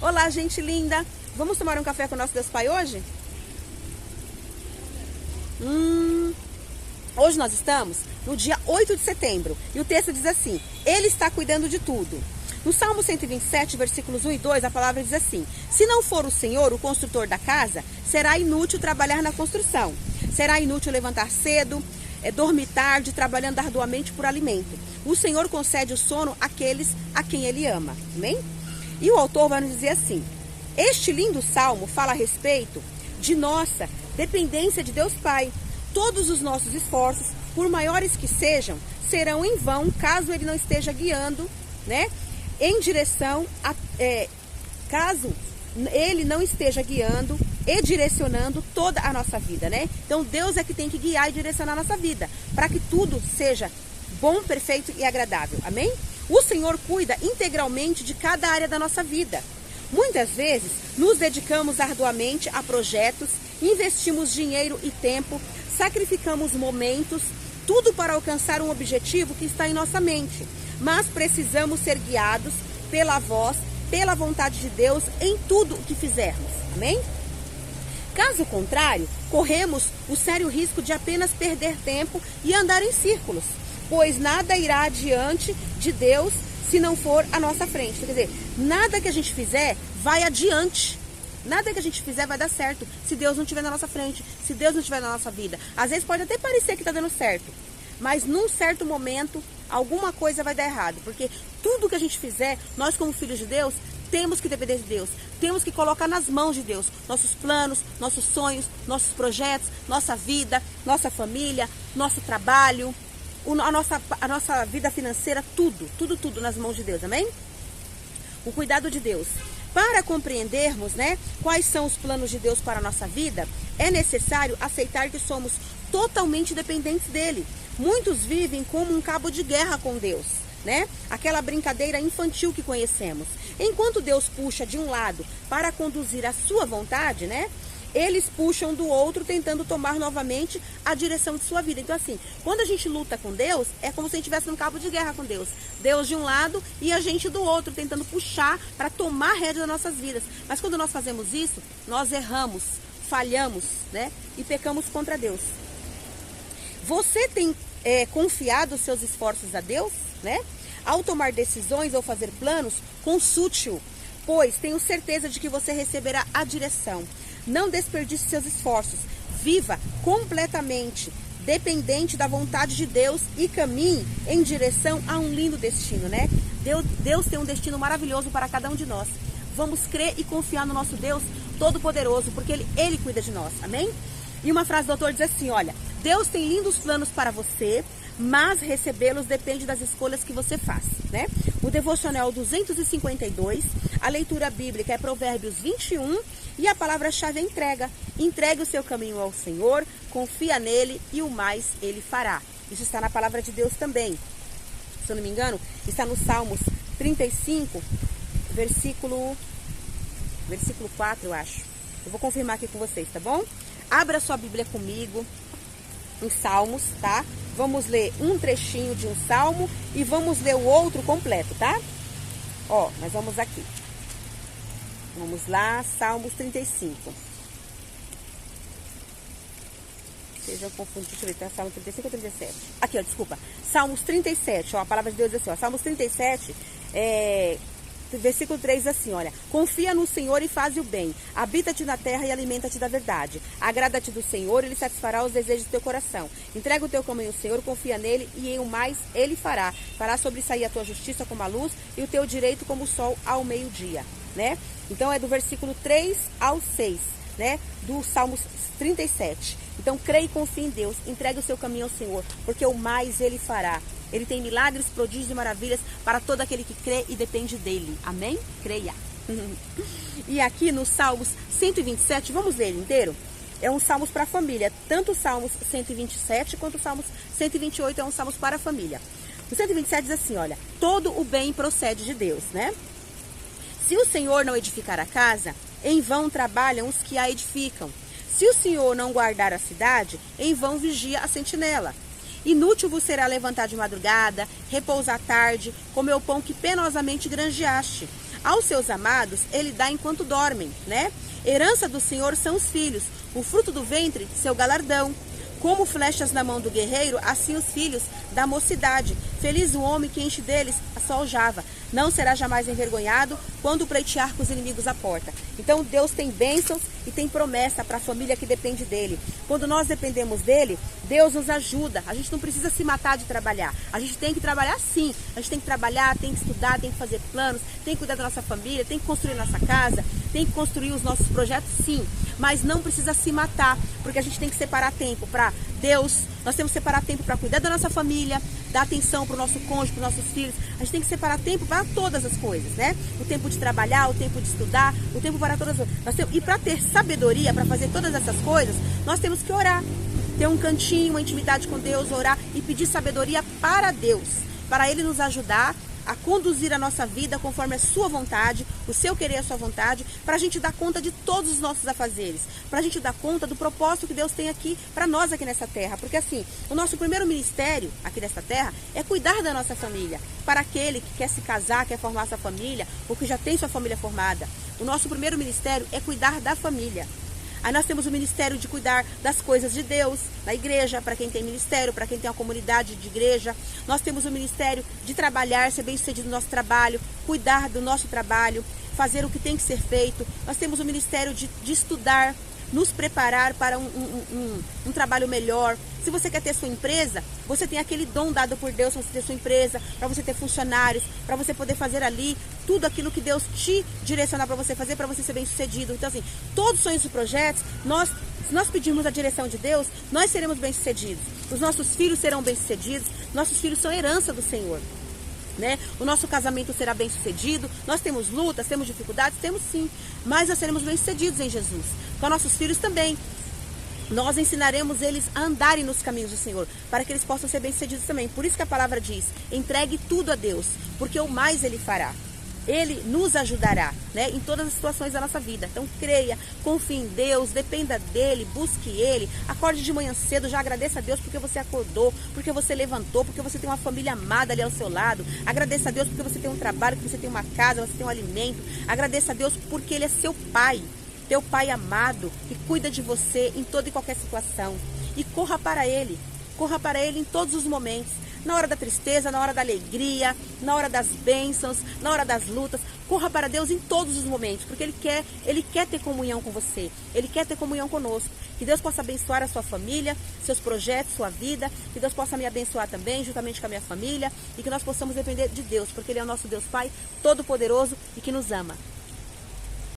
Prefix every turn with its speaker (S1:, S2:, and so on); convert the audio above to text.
S1: Olá, gente linda! Vamos tomar um café com o nosso Deus Pai hoje? Hoje nós estamos no dia 8 de setembro e o texto diz assim: Ele está cuidando de tudo. No Salmo 127, versículos 1 e 2, a palavra diz assim: Se não for o Senhor, o construtor da casa, será inútil trabalhar na construção. Será inútil levantar cedo, dormir tarde, trabalhando arduamente por alimento. O Senhor concede o sono àqueles a quem Ele ama. Amém? E o autor vai nos dizer assim: Este lindo salmo fala a respeito de nossa dependência de Deus Pai. Todos os nossos esforços, por maiores que sejam, serão em vão caso Ele não esteja guiando, né, em direção a, caso Ele não esteja guiando e direcionando toda a nossa vida, né? Então Deus é que tem que guiar e direcionar a nossa vida, para que tudo seja bom, perfeito e agradável. Amém? O Senhor cuida integralmente de cada área da nossa vida. Muitas vezes nos dedicamos arduamente a projetos, investimos dinheiro e tempo, sacrificamos momentos, tudo para alcançar um objetivo que está em nossa mente. Mas precisamos ser guiados pela voz, pela vontade de Deus em tudo o que fizermos. Amém? Caso contrário, corremos o sério risco de apenas perder tempo e andar em círculos, pois nada irá adiante de Deus se não for à nossa frente. Quer dizer, nada que a gente fizer vai adiante. Nada que a gente fizer vai dar certo se Deus não estiver na nossa frente, se Deus não estiver na nossa vida. Às vezes pode até parecer que está dando certo, mas num certo momento alguma coisa vai dar errado. Porque tudo que a gente fizer, nós como filhos de Deus, temos que depender de Deus. Temos que colocar nas mãos de Deus nossos planos, nossos sonhos, nossos projetos, nossa vida, nossa família, nosso trabalho, a nossa vida financeira, tudo nas mãos de Deus, amém? O cuidado de Deus. Para compreendermos, né, quais são os planos de Deus para a nossa vida, é necessário aceitar que somos totalmente dependentes dele. Muitos vivem como um cabo de guerra com Deus, né? Aquela brincadeira infantil que conhecemos. Enquanto Deus puxa de um lado para conduzir a sua vontade, né, eles puxam do outro, tentando tomar novamente a direção de sua vida. Então assim, quando a gente luta com Deus, é como se a gente estivesse num cabo de guerra com Deus. Deus de um lado e a gente do outro, tentando puxar para tomar a rédea das nossas vidas. Mas quando nós fazemos isso, nós erramos, falhamos, né? E pecamos contra Deus. Você tem confiado os seus esforços a Deus, né? Ao tomar decisões ou fazer planos, consulte-o, pois tenho certeza de que você receberá a direção. Não desperdice seus esforços. Viva completamente dependente da vontade de Deus e caminhe em direção a um lindo destino, né? Deus tem um destino maravilhoso para cada um de nós. Vamos crer e confiar no nosso Deus Todo-Poderoso, porque Ele cuida de nós, amém? E uma frase do autor diz assim, olha: Deus tem lindos planos para você, mas recebê-los depende das escolhas que você faz, né? O devocional 252, a leitura bíblica é Provérbios 21 e a palavra-chave é entrega. Entregue o seu caminho ao Senhor, confia nele e o mais ele fará. Isso está na palavra de Deus também. Se eu não me engano, está no Salmos 35, versículo 4, eu acho. Eu vou confirmar aqui com vocês, tá bom? Abra sua Bíblia comigo em Salmos, tá? Vamos ler um trechinho de um salmo e vamos ler o outro completo, tá? Ó, nós vamos aqui. Vamos lá, Salmos 35. Deixa eu confundir, deixa eu ver, tá? Salmos 35 ou 37? Aqui, ó, desculpa. Salmos 37, ó, a palavra de Deus diz assim, ó. Salmos 37, versículo 3 assim, olha: Confia no Senhor e faz o bem, habita-te na terra e alimenta-te da verdade. Agrada-te do Senhor, Ele satisfará os desejos do teu coração. Entrega o teu caminho ao Senhor, confia nele e em o mais Ele fará. Fará sobressair a tua justiça como a luz e o teu direito como o sol ao meio-dia, né? Então é do versículo 3 ao 6, né? Do Salmos 37. Então creia e confia em Deus, entregue o seu caminho ao Senhor, porque o mais Ele fará. Ele tem milagres, prodígios e maravilhas para todo aquele que crê e depende dele. Amém? Creia. E aqui no Salmos 127, vamos ler ele inteiro? É um Salmos para a família. Tanto o Salmos 127 quanto o Salmos 128 é um Salmos para a família. O 127 diz assim, olha: Todo o bem procede de Deus, né? Se o Senhor não edificar a casa, em vão trabalham os que a edificam. Se o Senhor não guardar a cidade, em vão vigia a sentinela. Inútil vos será levantar de madrugada, repousar tarde, comer o pão que penosamente granjeaste. Aos seus amados, ele dá enquanto dormem, né? Herança do Senhor são os filhos, o fruto do ventre, seu galardão. Como flechas na mão do guerreiro, assim os filhos da mocidade. Feliz o homem que enche deles a sua aljava. Não será jamais envergonhado quando pleitear com os inimigos à porta. Então Deus tem bênçãos e tem promessa para a família que depende dele. Quando nós dependemos dele, Deus nos ajuda. A gente não precisa se matar de trabalhar. A gente tem que trabalhar sim. A gente tem que trabalhar, tem que estudar, tem que fazer planos, tem que cuidar da nossa família, tem que construir nossa casa, tem que construir os nossos projetos sim. Mas não precisa se matar, porque a gente tem que separar tempo para Deus. Nós temos que separar tempo para cuidar da nossa família, dar atenção para o nosso cônjuge, para os nossos filhos. A gente tem que separar tempo para todas as coisas, né? O tempo de trabalhar, o tempo de estudar, o tempo para todas as coisas. E para ter sabedoria, para fazer todas essas coisas, nós temos que orar. Ter um cantinho, uma intimidade com Deus, orar e pedir sabedoria para Deus, para Ele nos ajudar a conduzir a nossa vida conforme a sua vontade, o seu querer, a sua vontade, para a gente dar conta de todos os nossos afazeres, para a gente dar conta do propósito que Deus tem aqui para nós aqui nessa terra, porque assim, o nosso primeiro ministério aqui nessa terra é cuidar da nossa família, para aquele que quer se casar, quer formar sua família, ou que já tem sua família formada. O nosso primeiro ministério é cuidar da família. Aí nós temos o ministério de cuidar das coisas de Deus, na igreja, para quem tem ministério, para quem tem uma comunidade de igreja. Nós temos o ministério de trabalhar, ser bem-sucedido no nosso trabalho, cuidar do nosso trabalho, fazer o que tem que ser feito. Nós temos o ministério de estudar, nos preparar para um trabalho melhor. Se você quer ter sua empresa, você tem aquele dom dado por Deus para você ter sua empresa, para você ter funcionários, para você poder fazer ali tudo aquilo que Deus te direcionar para você fazer, para você ser bem sucedido. Então assim, todos os sonhos e projetos, se nós pedirmos a direção de Deus, nós seremos bem sucedidos. Os nossos filhos serão bem sucedidos, nossos filhos são herança do Senhor. Né? O nosso casamento será bem sucedido. Nós temos lutas, temos dificuldades, temos sim, mas nós seremos bem sucedidos em Jesus. Com nossos filhos também. Nós ensinaremos eles a andarem nos caminhos do Senhor, para que eles possam ser bem sucedidos também. Por isso que a palavra diz: entregue tudo a Deus, porque o mais Ele fará. Ele nos ajudará, né, em todas as situações da nossa vida. Então creia, confie em Deus, dependa dEle, busque Ele. Acorde de manhã cedo, já agradeça a Deus porque você acordou, porque você levantou, porque você tem uma família amada ali ao seu lado. Agradeça a Deus porque você tem um trabalho, porque você tem uma casa, você tem um alimento. Agradeça a Deus porque Ele é seu Pai, teu Pai amado, que cuida de você em toda e qualquer situação. E corra para Ele em todos os momentos. Na hora da tristeza, na hora da alegria, na hora das bênçãos, na hora das lutas. Corra para Deus em todos os momentos, porque Ele quer ter comunhão com você. Ele quer ter comunhão conosco. Que Deus possa abençoar a sua família, seus projetos, sua vida. Que Deus possa me abençoar também, juntamente com a minha família. E que nós possamos depender de Deus, porque Ele é o nosso Deus Pai Todo-Poderoso e que nos ama.